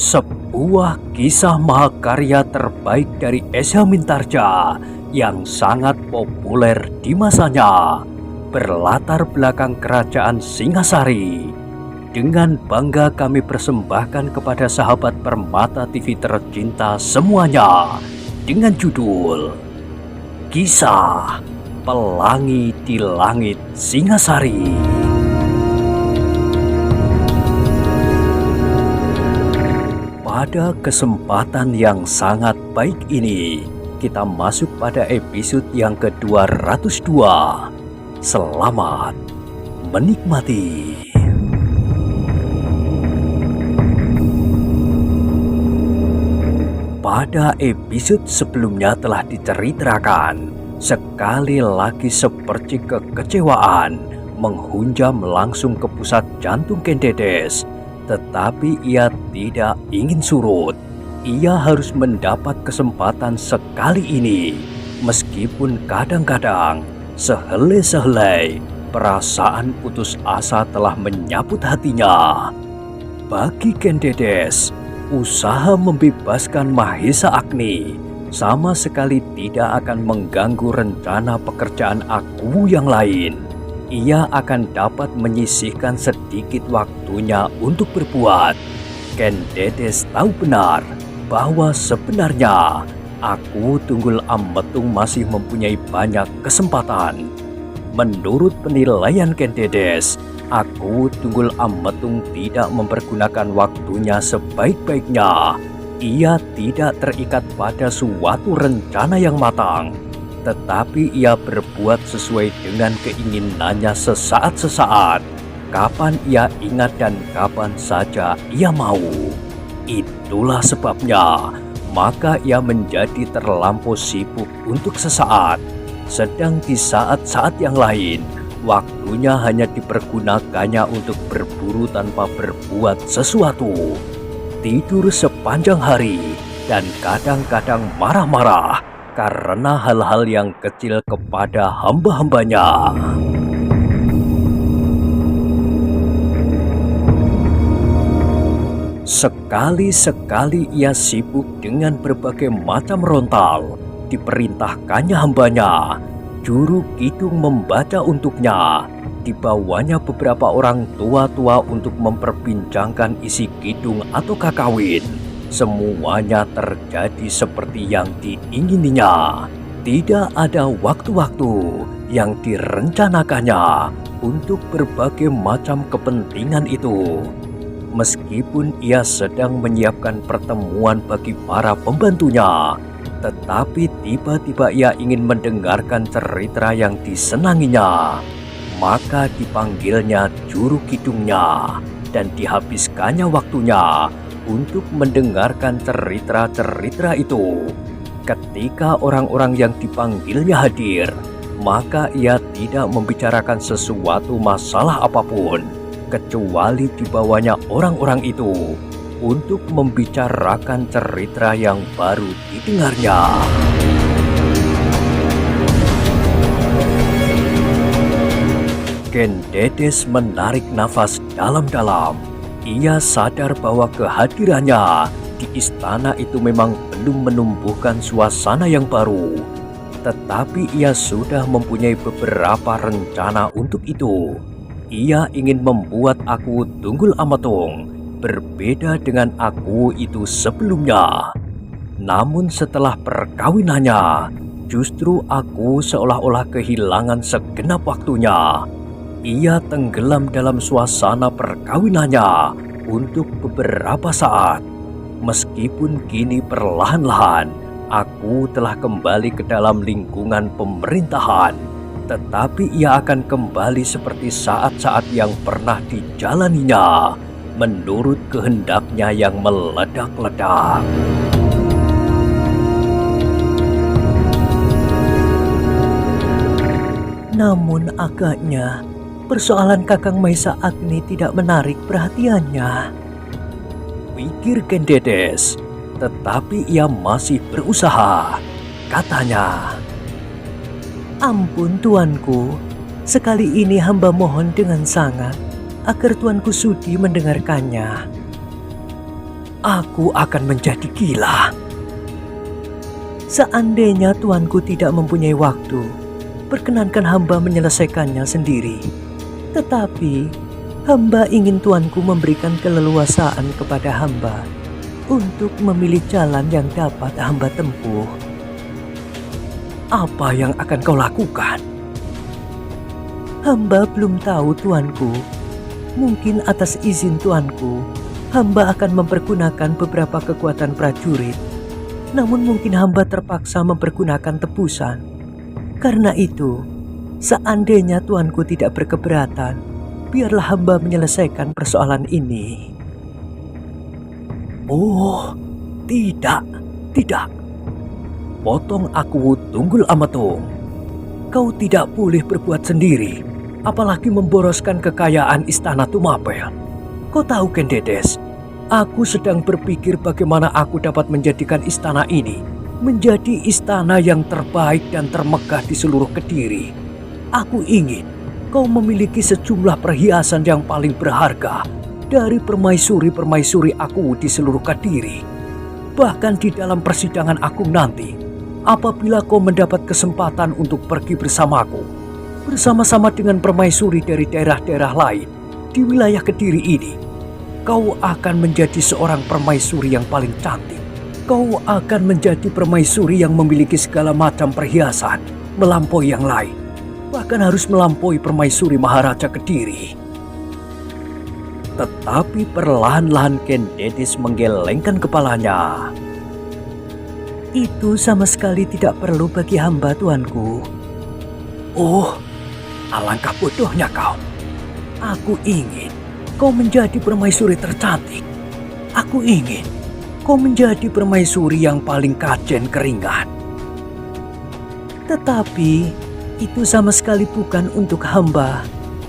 Sebuah kisah mahakarya terbaik dari Esa Mintarja yang sangat populer di masanya, berlatar belakang kerajaan Singasari. Dengan bangga kami persembahkan kepada sahabat Permata TV tercinta semuanya dengan judul Kisah Pelangi di Langit Singasari. Pada kesempatan yang sangat baik ini, kita masuk pada episode yang ke-202. Selamat menikmati. Pada episode sebelumnya telah diceritakan, sekali lagi seperti kekecewaan menghunjam langsung ke pusat jantung Ken Dedes. Tetapi ia tidak ingin surut. Ia harus mendapat kesempatan sekali ini. Meskipun kadang-kadang sehelai-sehelai perasaan putus asa telah menyaput hatinya. Bagi Ken Dedes, usaha membebaskan Mahesa Agni sama sekali tidak akan mengganggu rencana pekerjaan Aku yang lain. Ia akan dapat menyisihkan sedikit waktunya untuk berbuat. Ken Dedes tahu benar bahwa sebenarnya Aku Tunggul Ametung masih mempunyai banyak kesempatan. Menurut penilaian Ken Dedes, Aku Tunggul Ametung tidak mempergunakan waktunya sebaik-baiknya. Ia tidak terikat pada suatu rencana yang matang, tetapi ia berbuat sesuai dengan keinginannya sesaat-sesaat, kapan ia ingat dan kapan saja ia mau. Itulah sebabnya, maka ia menjadi terlampau sibuk untuk sesaat, sedang di saat-saat yang lain, waktunya hanya dipergunakannya untuk berburu tanpa berbuat sesuatu. Tidur sepanjang hari dan kadang-kadang marah-marah karena hal-hal yang kecil kepada hamba-hambanya. Sekali-sekali ia sibuk dengan berbagai macam rontal. Diperintahkannya hambanya, Juru Kidung membaca untuknya. Dibawanya beberapa orang tua-tua untuk memperbincangkan isi kidung atau kakawin. Semuanya terjadi seperti yang diingininya. Tidak ada waktu-waktu yang direncanakannya untuk berbagai macam kepentingan itu. Meskipun ia sedang menyiapkan pertemuan bagi para pembantunya, tetapi tiba-tiba ia ingin mendengarkan cerita yang disenanginya. Maka dipanggilnya juru kidungnya dan dihabiskannya waktunya untuk mendengarkan cerita-cerita itu. Ketika orang-orang yang dipanggilnya hadir, maka ia tidak membicarakan sesuatu masalah apapun, kecuali dibawanya orang-orang itu untuk membicarakan cerita yang baru didengarnya. Ken Dedes menarik nafas dalam-dalam. Ia sadar bahwa kehadirannya di istana itu memang belum menumbuhkan suasana yang baru. Tetapi ia sudah mempunyai beberapa rencana untuk itu. Ia ingin membuat Aku Tunggul Ametung berbeda dengan Aku itu sebelumnya. Namun setelah perkawinannya, justru Aku seolah-olah kehilangan segenap waktunya. Ia tenggelam dalam suasana perkawinannya untuk beberapa saat. Meskipun kini perlahan-lahan Aku telah kembali ke dalam lingkungan pemerintahan, tetapi ia akan kembali seperti saat-saat yang pernah dijalaninya, menurut kehendaknya yang meledak-ledak. Namun agaknya persoalan Kakang Mahesa Agni tidak menarik perhatiannya, pikir Ken Dedes. Tetapi ia masih berusaha. Katanya, "Ampun tuanku, sekali ini hamba mohon dengan sangat agar tuanku sudi mendengarkannya." aku akan menjadi gila. Seandainya tuanku tidak mempunyai waktu, perkenankan hamba menyelesaikannya sendiri. Tetapi, hamba ingin tuanku memberikan keleluasaan kepada hamba untuk memilih jalan yang dapat hamba tempuh. Apa yang akan kau lakukan? Hamba belum tahu tuanku. Mungkin atas izin tuanku, hamba akan mempergunakan beberapa kekuatan prajurit. Namun mungkin hamba terpaksa mempergunakan tebusan. Karena itu, seandainya tuanku tidak berkeberatan, biarlah hamba menyelesaikan persoalan ini. Oh, tidak. Potong aku Tunggul Ametung. Kau tidak boleh berbuat sendiri, apalagi memboroskan kekayaan istana Tumapel. Kau tahu, Ken Dedes, aku sedang berpikir bagaimana aku dapat menjadikan istana ini menjadi istana yang terbaik dan termegah di seluruh Kediri. Aku ingin kau memiliki sejumlah perhiasan yang paling berharga dari permaisuri-permaisuri aku di seluruh Kediri. Bahkan di dalam persidangan agung nanti, apabila kau mendapat kesempatan untuk pergi bersamaku, bersama-sama dengan permaisuri dari daerah-daerah lain di wilayah Kediri ini, kau akan menjadi seorang permaisuri yang paling cantik. Kau akan menjadi permaisuri yang memiliki segala macam perhiasan, melampaui yang lain. Bahkan harus melampaui permaisuri Maharaja Kediri. Tetapi perlahan-lahan Ken Dedes menggelengkan kepalanya. Itu sama sekali tidak perlu bagi hamba, tuanku. Oh, alangkah bodohnya kau. Aku ingin kau menjadi permaisuri tercantik. Aku ingin kau menjadi permaisuri yang paling kajen keringat. Tetapi itu sama sekali bukan untuk hamba.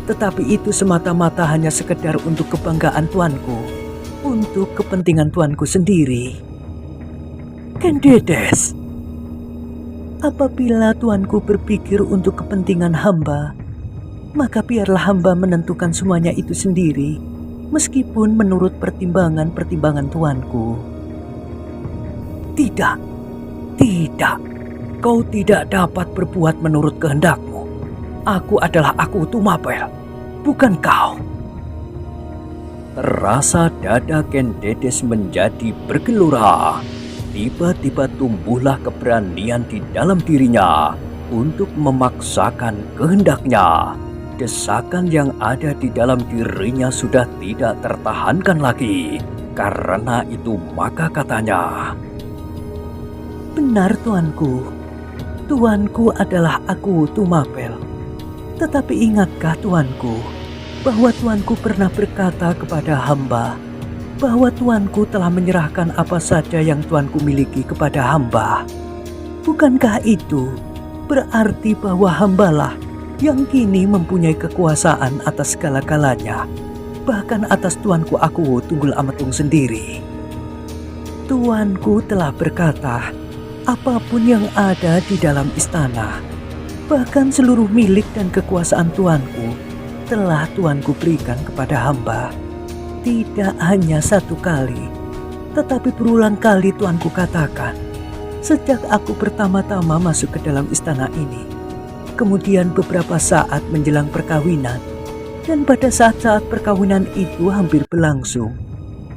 Tetapi itu semata-mata hanya sekedar untuk kebanggaan tuanku, untuk kepentingan tuanku sendiri. Ken Dedes, apabila tuanku berpikir untuk kepentingan hamba, maka biarlah hamba menentukan semuanya itu sendiri, meskipun menurut pertimbangan-pertimbangan tuanku. Tidak, kau tidak dapat berbuat menurut kehendakmu. Aku adalah aku Tumapel, bukan kau. Terasa dada Ken Dedes menjadi bergelora. Tiba-tiba tumbuhlah keberanian di dalam dirinya untuk memaksakan kehendaknya. Desakan yang ada di dalam dirinya sudah tidak tertahankan lagi. Karena itu maka katanya, "Benar, tuanku. Tuanku adalah aku Tumapel. Tetapi ingatkah tuanku bahwa tuanku pernah berkata kepada hamba bahwa tuanku telah menyerahkan apa saja yang tuanku miliki kepada hamba? Bukankah itu berarti bahwa hambalah yang kini mempunyai kekuasaan atas segala-galanya, bahkan atas tuanku aku Tunggul Ametung sendiri? Tuanku telah berkata, apapun yang ada di dalam istana, bahkan seluruh milik dan kekuasaan tuanku, telah tuanku berikan kepada hamba. Tidak hanya satu kali, tetapi berulang kali tuanku katakan, sejak aku pertama-tama masuk ke dalam istana ini, kemudian beberapa saat menjelang perkawinan, dan pada saat-saat perkawinan itu hampir berlangsung,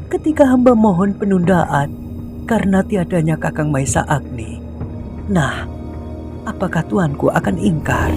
ketika hamba mohon penundaan karena tiadanya Kakang Maesa Agni. Nah, apakah tuanku akan ingkar?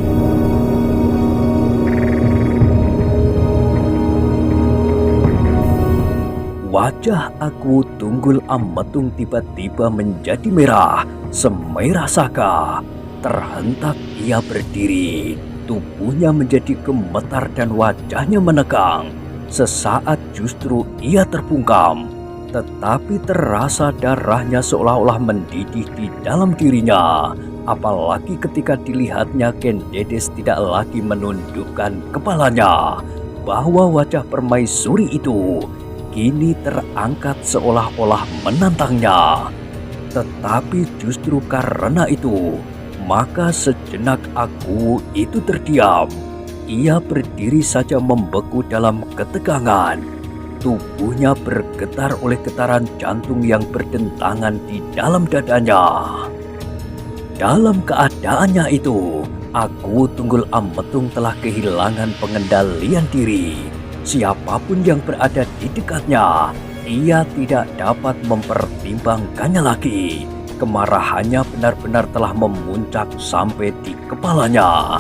wajah aku Tunggul Ametung tiba-tiba menjadi merah, semerah saka. Terhentak ia berdiri, tubuhnya menjadi gemetar dan wajahnya menegang. Sesaat justru ia terbungkam, tetapi terasa darahnya seolah-olah mendidih di dalam dirinya. Apalagi ketika dilihatnya Ken Dedes tidak lagi menundukkan kepalanya, bahwa wajah permaisuri itu kini terangkat seolah-olah menantangnya. Tetapi justru karena itu, maka sejenak aku itu terdiam. Ia berdiri saja membeku dalam ketegangan. tubuhnya bergetar oleh getaran jantung yang berdentangan di dalam dadanya. Dalam keadaannya itu, Aku Tunggul Ametung telah kehilangan pengendalian diri. Siapapun yang berada di dekatnya, ia tidak dapat mempertimbangkannya lagi. Kemarahannya benar-benar telah memuncak sampai di kepalanya.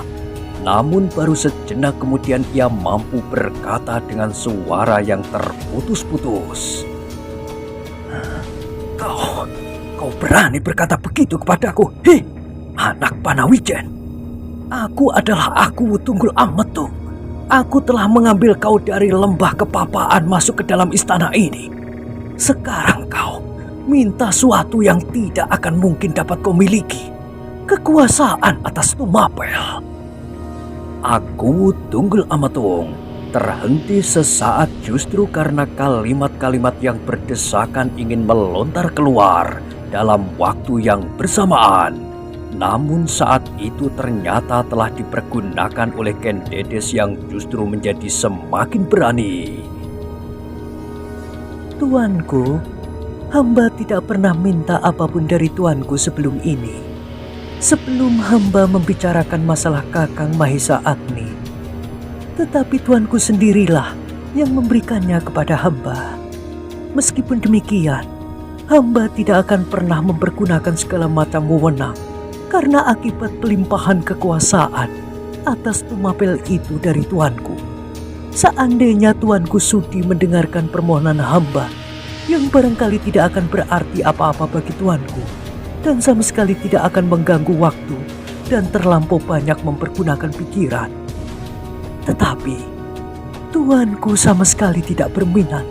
Namun baru sejenak kemudian ia mampu berkata dengan suara yang terputus-putus. Kau berani berkata begitu kepadaku? Hei, anak Panawijen. Aku adalah Aku Tunggul Ametung. Aku telah mengambil kau dari lembah kepapaan masuk ke dalam istana ini. Sekarang kau minta suatu yang tidak akan mungkin dapat kau miliki. Kekuasaan atas Tumapel. Aku Tunggul Ametung terhenti sesaat justru karena kalimat-kalimat yang berdesakan ingin melontar keluar dalam waktu yang bersamaan. Namun saat itu ternyata telah dipergunakan oleh Ken Dedes yang justru menjadi semakin berani. Tuanku, hamba tidak pernah minta apapun dari tuanku sebelum ini. Sebelum hamba membicarakan masalah Kakang Mahesa Agni. Tetapi tuanku sendirilah yang memberikannya kepada hamba. Meskipun demikian, hamba tidak akan pernah mempergunakan segala macam wewenang karena akibat pelimpahan kekuasaan atas Tumapel itu dari tuanku. Seandainya tuanku sudi mendengarkan permohonan hamba yang barangkali tidak akan berarti apa-apa bagi tuanku dan sama sekali tidak akan mengganggu waktu dan terlampau banyak mempergunakan pikiran. Tetapi tuanku sama sekali tidak berminat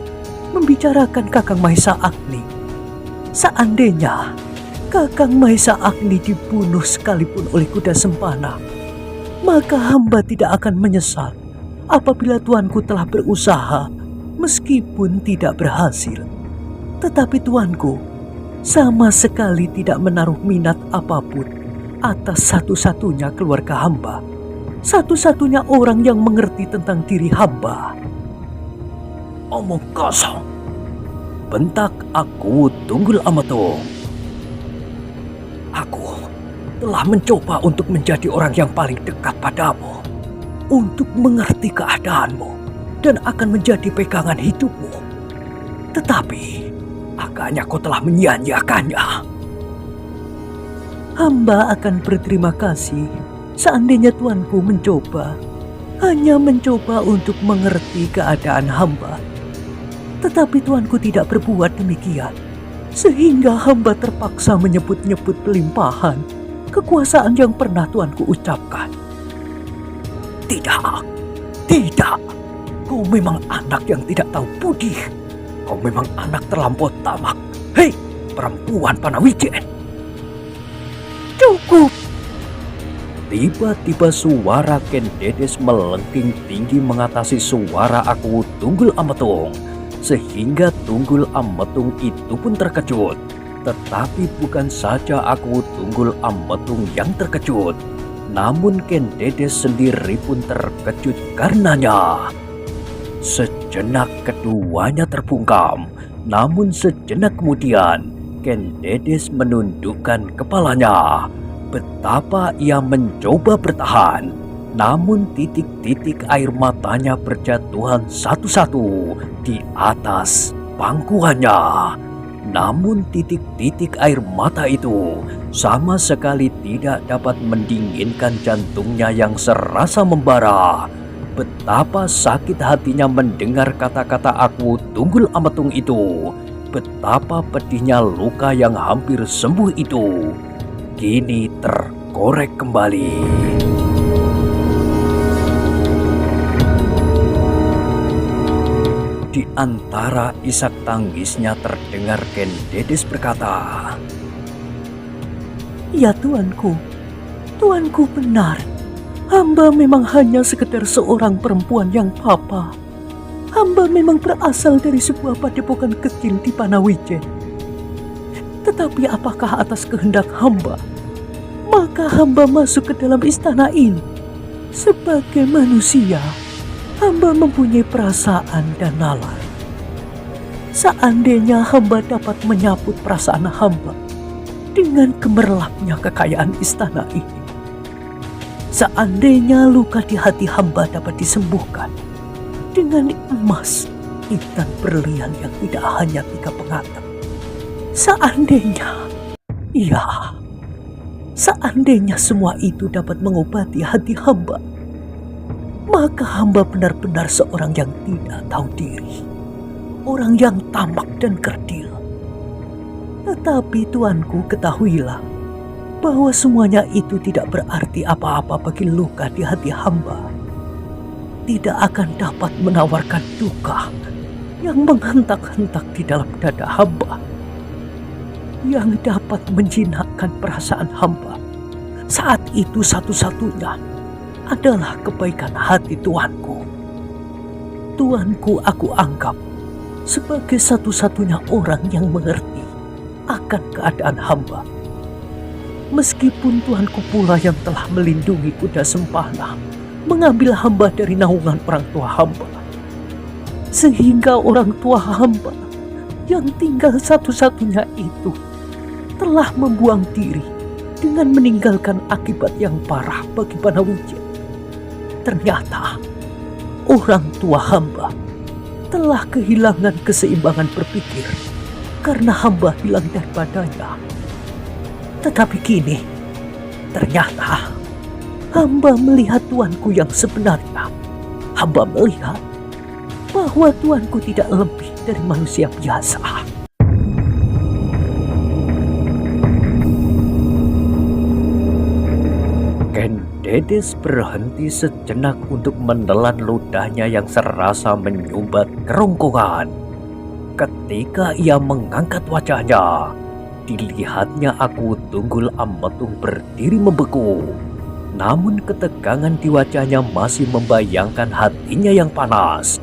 membicarakan Kakang Mahesa Agni. Seandainya Kakang Mahesa Agni dibunuh sekalipun oleh kuda sempana, maka hamba tidak akan menyesal apabila tuanku telah berusaha meskipun tidak berhasil. Tetapi tuanku sama sekali tidak menaruh minat apapun atas satu-satunya keluarga hamba, satu-satunya orang yang mengerti tentang diri hamba. Omong kosong, bentak Aku Tunggul Ametung. Aku telah mencoba untuk menjadi orang yang paling dekat padamu, untuk mengerti keadaanmu, dan akan menjadi pegangan hidupmu. Tetapi, agaknya kau telah menyia-nyiakannya. Hamba akan berterima kasih seandainya tuanku hanya mencoba untuk mengerti keadaan hamba. Tetapi tuanku tidak berbuat demikian. Sehingga hamba terpaksa menyebut-nyebut pelimpahan kekuasaan yang pernah tuanku ucapkan. Tidak, tidak. Kau memang anak yang tidak tahu budi. Kau memang anak terlampau tamak. Hei, perempuan Panawijen. Cukup. Tiba-tiba suara Ken Dedes melengking tinggi mengatasi suara Aku Tunggul Ametung. Sehingga Tunggul Ametung itu pun terkejut. Tetapi bukan saja Aku Tunggul Ametung yang terkejut, namun Ken Dedes sendiri pun terkejut karenanya. Sejenak keduanya terbungkam, namun sejenak kemudian Ken Dedes menundukkan kepalanya. Betapa ia mencoba bertahan, namun titik-titik air matanya berjatuhan satu-satu di atas pangkuannya. Namun titik-titik air mata itu sama sekali tidak dapat mendinginkan jantungnya yang serasa membara. Betapa sakit hatinya mendengar kata-kata Aku Tunggul Ametung itu. Betapa pedihnya luka yang hampir sembuh itu kini terkorek kembali. Di antara isak tangisnya terdengar Ken Dedes berkata, Ya tuanku, tuanku benar. Hamba memang hanya sekedar seorang perempuan yang papa. Hamba memang berasal dari sebuah padepokan kecil di Panawijen. Tetapi apakah atas kehendak hamba, maka hamba masuk ke dalam istana ini. Sebagai manusia, hamba mempunyai perasaan dan nalar. Seandainya hamba dapat menyambut perasaan hamba dengan gemerlapnya kekayaan istana ini. Seandainya luka di hati hamba dapat disembuhkan dengan emas, intan berlian yang tidak hanya 3 pengatap. Seandainya semua itu dapat mengobati hati hamba, maka hamba benar-benar seorang yang tidak tahu diri, orang yang tamak dan kerdil. Tetapi tuanku, ketahuilah bahwa semuanya itu tidak berarti apa-apa bagi luka di hati hamba. Tidak akan dapat menawarkan duka yang menghentak-hentak di dalam dada hamba. Yang dapat menjinakkan perasaan hamba saat itu satu-satunya adalah kebaikan hati tuanku. Tuanku aku anggap sebagai satu-satunya orang yang mengerti akan keadaan hamba. Meskipun tuanku pula yang telah melindungi kuda sempana, mengambil hamba dari naungan orang tua hamba, sehingga orang tua hamba yang tinggal satu-satunya itu telah membuang diri dengan meninggalkan akibat yang parah bagi Panawijaya. Ternyata orang tua hamba telah kehilangan keseimbangan berpikir karena hamba hilang daripadanya. Tetapi kini ternyata hamba melihat tuanku yang sebenarnya. Hamba melihat bahwa tuanku tidak lebih dari manusia biasa. Ken Dedes berhenti sejenak untuk menelan ludahnya yang serasa menyumbat kerongkongan. Ketika ia mengangkat wajahnya, dilihatnya Aku Tunggul Ametung berdiri membeku. Namun ketegangan di wajahnya masih membayangkan hatinya yang panas.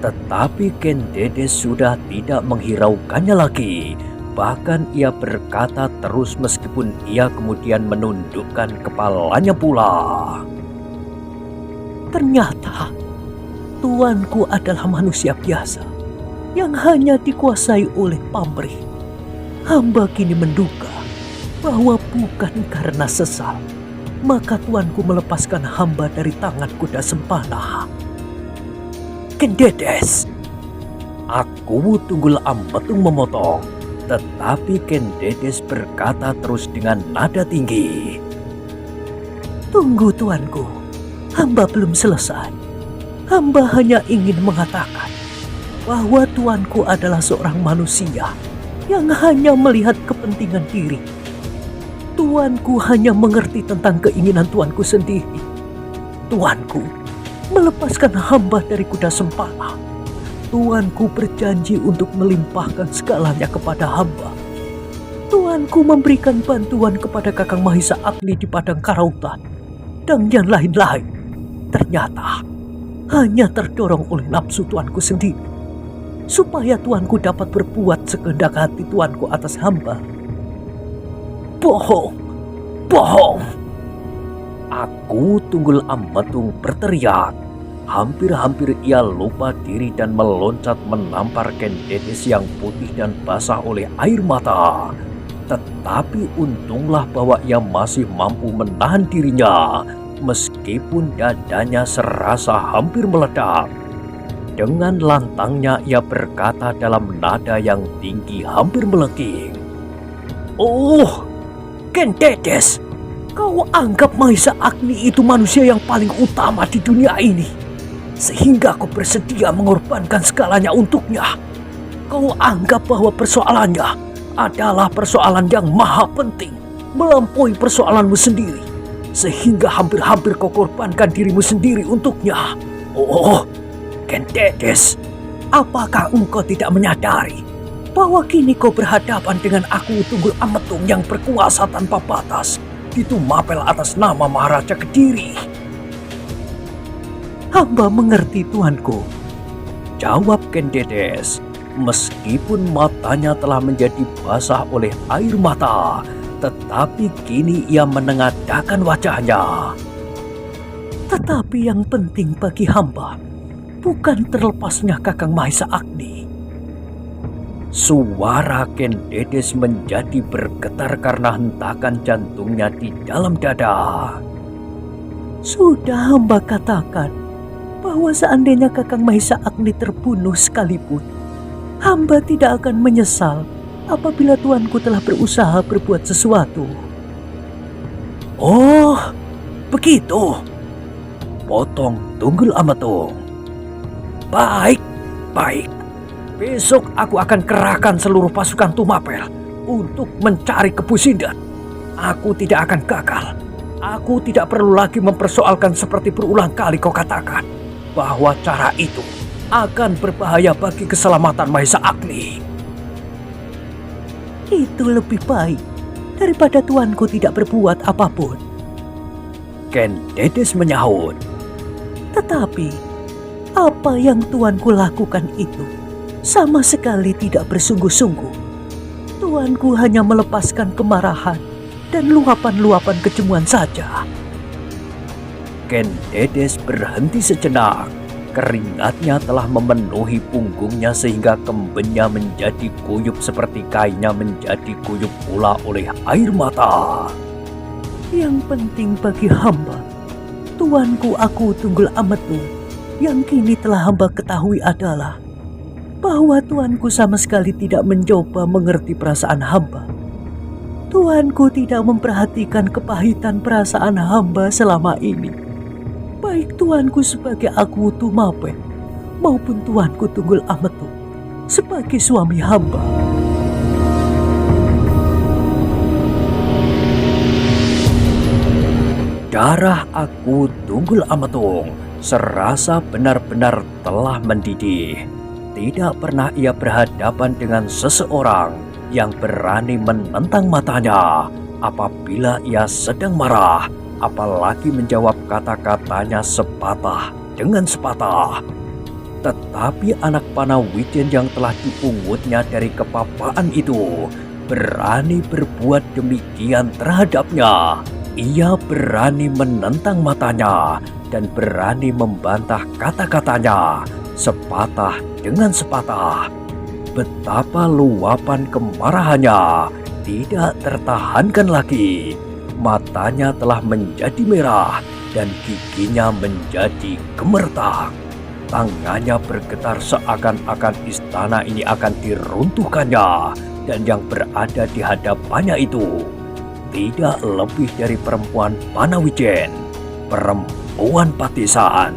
Tetapi Ken Dedes sudah tidak menghiraukannya lagi. Bahkan ia berkata terus meskipun ia kemudian menundukkan kepalanya pula. Ternyata tuanku adalah manusia biasa yang hanya dikuasai oleh pamrih. Hamba kini menduga bahwa bukan karena sesal, maka tuanku melepaskan hamba dari tangan kuda sempana. Ken Dedes, Aku Tunggul Ametung memotong. Tetapi Ken Dedes berkata terus dengan nada tinggi. Tunggu tuanku, hamba belum selesai. Hamba hanya ingin mengatakan bahwa tuanku adalah seorang manusia yang hanya melihat kepentingan diri. Tuanku hanya mengerti tentang keinginan tuanku sendiri. Tuanku melepaskan hamba dari kuda sempana. Tuanku berjanji untuk melimpahkan segalanya kepada hamba. Tuanku memberikan bantuan kepada Kakang Mahisa Agni di Padang Karautan dan yang lain-lain. Ternyata hanya terdorong oleh nafsu tuanku sendiri, supaya tuanku dapat berbuat sekehendak hati tuanku atas hamba. Bohong, bohong! Aku Tunggul Ametung berteriak. Hampir-hampir ia lupa diri dan meloncat menampar Ken Dedes yang putih dan basah oleh air mata. Tetapi untunglah bahwa ia masih mampu menahan dirinya, meskipun dadanya serasa hampir meledak. Dengan lantangnya ia berkata dalam nada yang tinggi hampir melengking. Oh, Ken Dedes, kau anggap Mahisa Agni itu manusia yang paling utama di dunia ini, sehingga kau bersedia mengorbankan segalanya untuknya. Kau anggap bahwa persoalannya adalah persoalan yang maha penting, melampaui persoalanmu sendiri, sehingga hampir-hampir kau korbankan dirimu sendiri untuknya. Oh, Ken Dedes, apakah engkau tidak menyadari bahwa kini kau berhadapan dengan Aku Tunggul Ametung yang berkuasa tanpa batas di Tumapel atas nama Maharaja Kediri? Hamba mengerti tuanku, jawab Ken Dedes, meskipun matanya telah menjadi basah oleh air mata, tetapi kini ia menengadahkan wajahnya. Tetapi yang penting bagi hamba bukan terlepasnya Kakang Mahisa Agni. Suara Ken Dedes menjadi bergetar karena hentakan jantungnya di dalam dada. Sudah hamba katakan bahwa seandainya Kakang Mahesa Agni terbunuh sekalipun, hamba tidak akan menyesal apabila tuanku telah berusaha berbuat sesuatu. Oh, begitu. Potong Tunggul Ametung. Baik, baik. Besok aku akan kerahkan seluruh pasukan Tumapel untuk mencari Kepu Sindat. Aku tidak akan gagal. Aku tidak perlu lagi mempersoalkan seperti berulang kali kau katakan bahwa cara itu akan berbahaya bagi keselamatan Mahesa Agni. Itu lebih baik daripada tuanku tidak berbuat apapun. Ken Dedes menyahut. Tetapi apa yang tuanku lakukan itu sama sekali tidak bersungguh-sungguh. Tuanku hanya melepaskan kemarahan dan luapan-luapan kejemuan saja. Ken Dedes berhenti sejenak. Keringatnya telah memenuhi punggungnya sehingga kembennya menjadi kuyup seperti kainnya menjadi kuyup pula oleh air mata. Yang penting bagi hamba, tuanku Aku Tunggul Ametung, yang kini telah hamba ketahui adalah bahwa tuanku sama sekali tidak mencoba mengerti perasaan hamba. Tuanku tidak memperhatikan kepahitan perasaan hamba selama ini. Baik tuanku sebagai Aku Tumapel maupun tuanku Tunggul Ametung sebagai suami hamba. Darah Aku Tunggul Ametung serasa benar-benar telah mendidih. Tidak pernah ia berhadapan dengan seseorang yang berani menentang matanya apabila ia sedang marah, apalagi menjawab kata-katanya sepatah dengan sepatah. Tetapi anak panah Wijen yang telah dipungutnya dari kepapaan itu berani berbuat demikian terhadapnya. Ia berani menentang matanya dan berani membantah kata-katanya sepatah dengan sepatah. Betapa luapan kemarahannya tidak tertahankan lagi. Matanya telah menjadi merah dan giginya menjadi gemeretak. Tangannya bergetar seakan-akan istana ini akan diruntuhkannya, dan yang berada di hadapannya itu tidak lebih dari perempuan Panawijen, perempuan Patisan.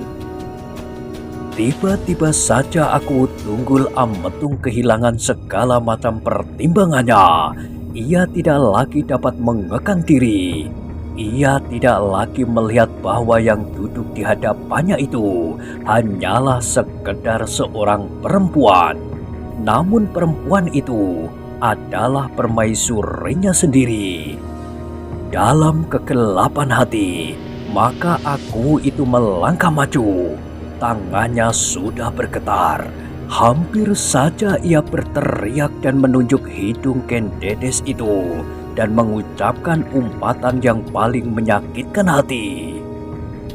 Tiba-tiba saja Aku Tunggul Ametung kehilangan segala macam pertimbangannya. Ia tidak lagi dapat mengekang diri. Ia tidak lagi melihat bahwa yang duduk di hadapannya itu hanyalah sekedar seorang perempuan. Namun perempuan itu adalah permaisurinya sendiri. Dalam kegelapan hati, maka Aku itu melangkah maju. Tangannya sudah bergetar. Hampir saja ia berteriak dan menunjuk hidung Ken Dedes itu dan mengucapkan umpatan yang paling menyakitkan hati.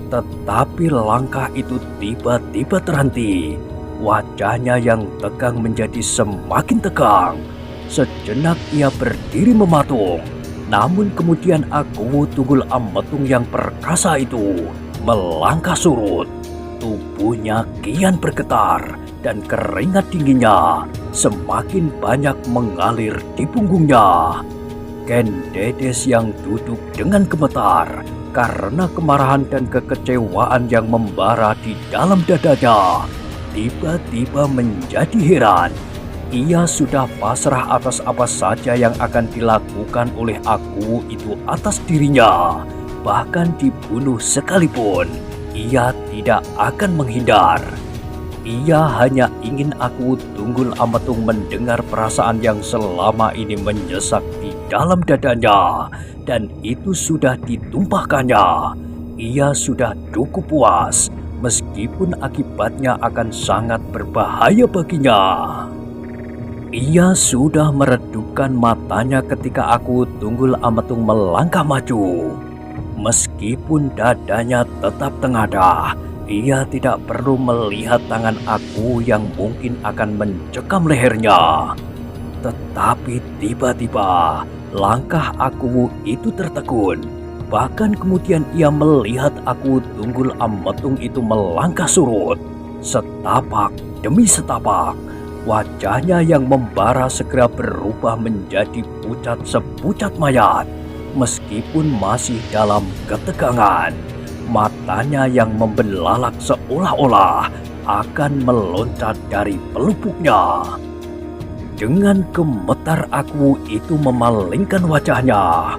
Tetapi langkah itu tiba-tiba terhenti. Wajahnya yang tegang menjadi semakin tegang. Sejenak ia berdiri mematung. Namun kemudian Aku Tunggul Ametung yang perkasa itu melangkah surut. Tubuhnya kian bergetar dan keringat dinginnya semakin banyak mengalir di punggungnya. Ken Dedes yang duduk dengan gemetar karena kemarahan dan kekecewaan yang membara di dalam dadanya, tiba-tiba menjadi heran. Ia sudah pasrah atas apa saja yang akan dilakukan oleh Aku itu atas dirinya, bahkan dibunuh sekalipun. Ia tidak akan menghindar. Ia hanya ingin Aku Tunggul Ametung mendengar perasaan yang selama ini menyesak di dalam dadanya, dan itu sudah ditumpahkannya. Ia sudah cukup puas, meskipun akibatnya akan sangat berbahaya baginya. Ia sudah meredupkan matanya ketika Aku Tunggul Ametung melangkah maju. Meskipun dadanya tetap tengadah, ia tidak perlu melihat tangan Aku yang mungkin akan mencekam lehernya. Tetapi tiba-tiba langkah Aku itu tertegun. Bahkan kemudian ia melihat Aku Tunggul Ametung itu melangkah surut. Setapak demi setapak, wajahnya yang membara segera berubah menjadi pucat sepucat mayat. Meskipun masih dalam ketegangan, matanya yang membelalak seolah-olah akan meloncat dari pelupuknya. Dengan gemetar Aku itu memalingkan wajahnya.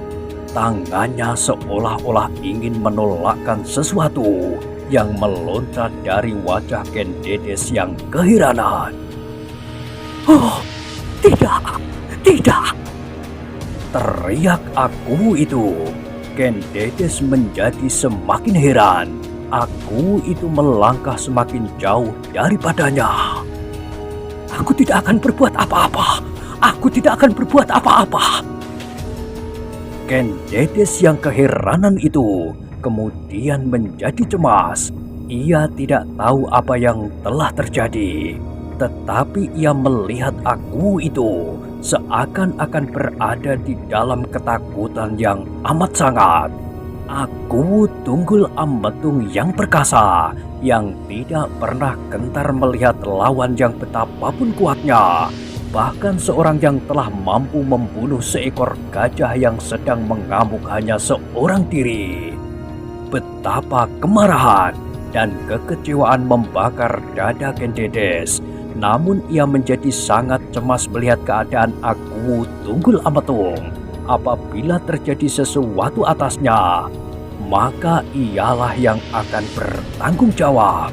Tangannya seolah-olah ingin menolakkan sesuatu yang meloncat dari wajah Ken Dedes yang keheranan. Oh, tidak, tidak. Teriak Aku itu. Ken Dedes menjadi semakin heran. Aku itu melangkah semakin jauh daripadanya. Aku tidak akan berbuat apa-apa. Aku tidak akan berbuat apa-apa. Ken Dedes yang keheranan itu kemudian menjadi cemas. Ia tidak tahu apa yang telah terjadi. Tetapi ia melihat Aku itu seakan-akan berada di dalam ketakutan yang amat sangat. Aku Tunggul Ametung yang perkasa, yang tidak pernah gentar melihat lawan yang betapapun kuatnya, bahkan seorang yang telah mampu membunuh seekor gajah yang sedang mengamuk hanya seorang diri. Betapa kemarahan dan kekecewaan membakar dada Ken Dedes. Namun ia menjadi sangat cemas melihat keadaan Aku Tunggul Ametung. Apabila terjadi sesuatu atasnya, maka ialah yang akan bertanggung jawab.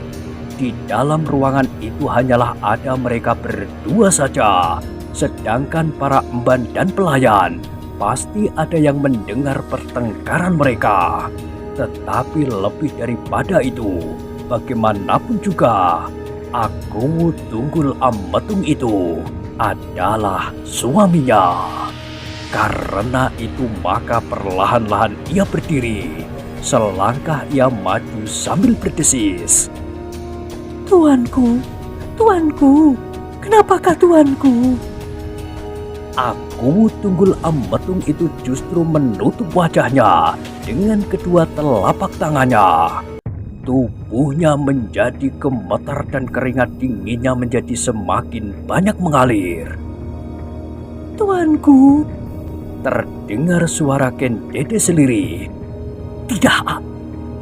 Di dalam ruangan itu hanyalah ada mereka berdua saja. Sedangkan para emban dan pelayan pasti ada yang mendengar pertengkaran mereka. Tetapi lebih daripada itu, bagaimanapun juga, Aku Tunggul Ametung itu adalah suaminya. Karena itu maka perlahan-lahan ia berdiri. Selangkah ia maju sambil berdesis. Tuanku, tuanku, kenapakah tuanku? Aku Tunggul Ametung itu justru menutup wajahnya dengan kedua telapak tangannya. Tubuhnya menjadi gemetar dan keringat dinginnya menjadi semakin banyak mengalir. Tuanku, terdengar suara Ken Dedes lirih. Tidak,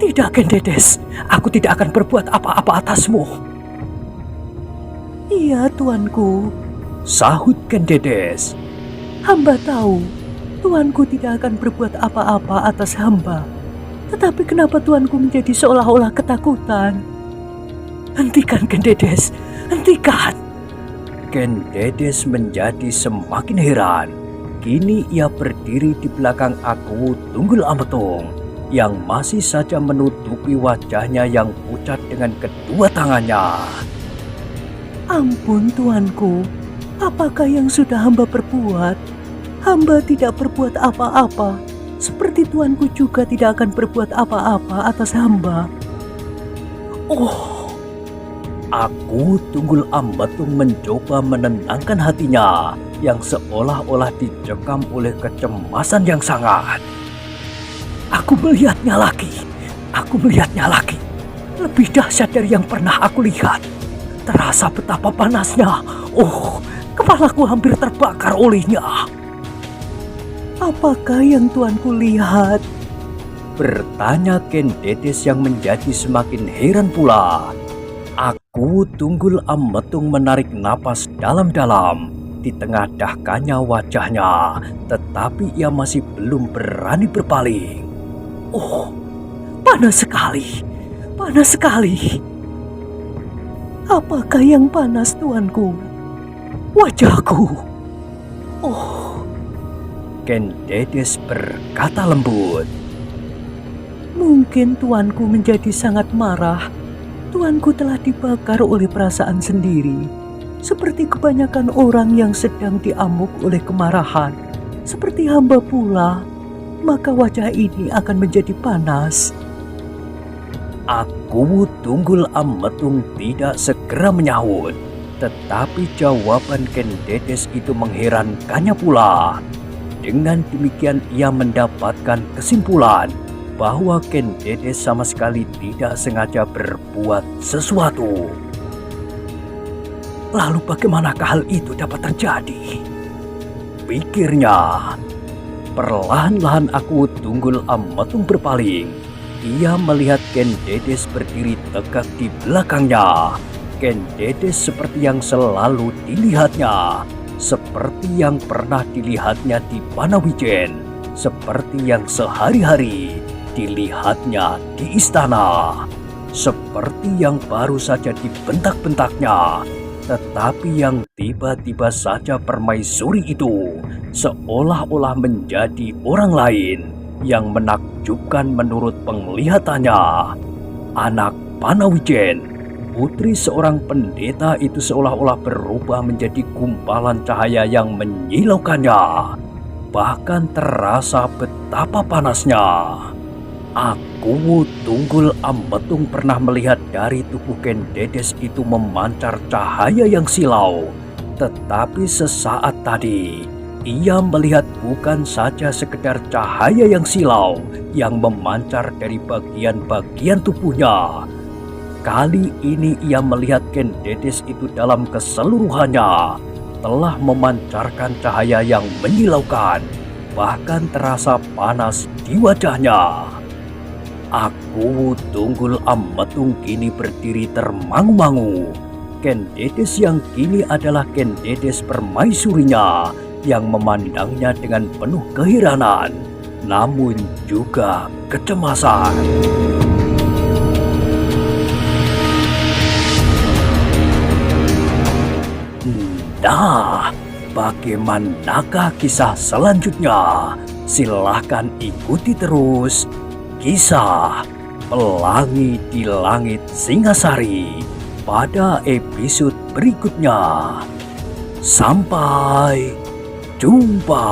tidak Ken Dedes, aku tidak akan berbuat apa-apa atasmu. Iya tuanku, sahut Ken Dedes. Hamba tahu, tuanku tidak akan berbuat apa-apa atas hamba. Tetapi kenapa tuanku menjadi seolah-olah ketakutan? Hentikan Ken Dedes, hentikan. Ken Dedes menjadi semakin heran. Kini ia berdiri di belakang Aku Tunggul Ametung yang masih saja menutupi wajahnya yang pucat dengan kedua tangannya. Ampun tuanku, apakah yang sudah hamba perbuat? Hamba tidak berbuat apa-apa. Seperti tuanku juga tidak akan berbuat apa-apa atas hamba. Oh, Aku Tunggul Ametung mencoba menenangkan hatinya yang seolah-olah dicekam oleh kecemasan yang sangat. Aku melihatnya lagi. Aku melihatnya lagi. Lebih dahsyat dari yang pernah aku lihat. Terasa betapa panasnya. Oh, kepalaku hampir terbakar olehnya. Apakah yang tuanku lihat? Bertanya Ken Dedes yang menjadi semakin heran pula. Aku Tunggul Ametung menarik napas dalam-dalam. Di tengah dahkanya wajahnya, tetapi ia masih belum berani berpaling. Oh, panas sekali. Panas sekali. Apakah yang panas tuanku? Wajahku. Oh, Ken Dedes berkata lembut. Mungkin tuanku menjadi sangat marah. Tuanku telah dibakar oleh perasaan sendiri. Seperti kebanyakan orang yang sedang diamuk oleh kemarahan. Seperti hamba pula. Maka wajah ini akan menjadi panas. Aku Tunggul Ametung tidak segera menyahut. Tetapi jawaban Ken Dedes itu mengherankannya pula. Dengan demikian ia mendapatkan kesimpulan bahwa Ken Dedes sama sekali tidak sengaja berbuat sesuatu. Lalu bagaimanakah hal itu dapat terjadi? Pikirnya. Perlahan-lahan aku Tunggul Ametung berpaling. Ia melihat Ken Dedes berdiri tegak di belakangnya. Ken Dedes seperti yang selalu dilihatnya, seperti yang pernah dilihatnya di Panawijen, seperti yang sehari-hari dilihatnya di istana, seperti yang baru saja dibentak-bentaknya, tetapi yang tiba-tiba saja permaisuri itu seolah-olah menjadi orang lain yang menakjubkan menurut penglihatannya. Anak Panawijen, putri seorang pendeta itu seolah-olah berubah menjadi gumpalan cahaya yang menyilaukannya. Bahkan terasa betapa panasnya. Aku Tunggul Ametung pernah melihat dari tubuh Ken Dedes itu memancar cahaya yang silau. Tetapi sesaat tadi, ia melihat bukan saja sekedar cahaya yang silau yang memancar dari bagian-bagian tubuhnya. Kali ini ia melihat Ken Dedes itu dalam keseluruhannya telah memancarkan cahaya yang menyilaukan, bahkan terasa panas di wajahnya. Aku Tunggul Ametung kini berdiri termangu-mangu. Ken Dedes yang kini adalah Ken Dedes permaisurinya yang memandangnya dengan penuh keheranan, namun juga kecemasan. Nah, bagaimanakah kisah selanjutnya? Silahkan ikuti terus kisah Pelangi di Langit Singasari pada episode berikutnya. Sampai jumpa.